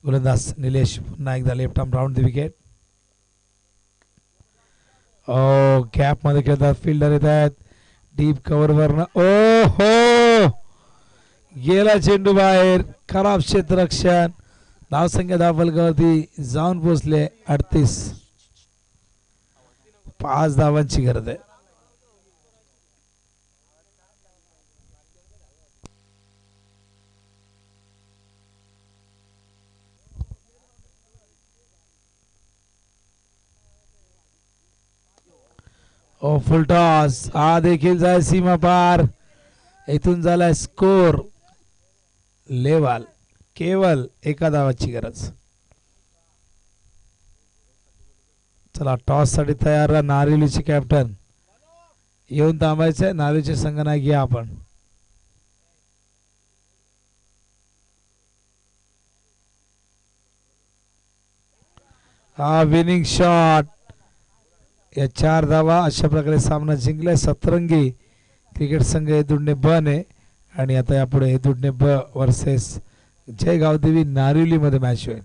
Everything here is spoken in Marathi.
गोलंदाज निलेश पुन्हा एकदा left arm round the wicket. Gap मध्ये खेळतात फिल्डर येत आहेत डीप कव्हर वरनं. ओ हो गेला चेंडू बाहेर. खराब क्षेत्ररक्षण. धावसंख्या धावफलकावरती जाऊन पोहोचले 38. 5 धावांची गरज आहे. फुल टॉस हा देखील जाय सीमा पार. इथून झालाय स्कोर लेवल. केवळ 1 धावाची गरज. चला टॉस साठी तयार नारिवलीचे कॅप्टन येऊन थांबायचंय. नारिवलीचे संघनायक घ्या आपण. हा विनिंग शॉट. या 4 धावा. अशा प्रकारे सामना जिंकलाय. सतरंगी क्रिकेट संघ दुडणे ब ने आणि आता यापुढे दुडणे ब वर्सेस जय गावदेवी नारिवली मध्ये मॅच होईल.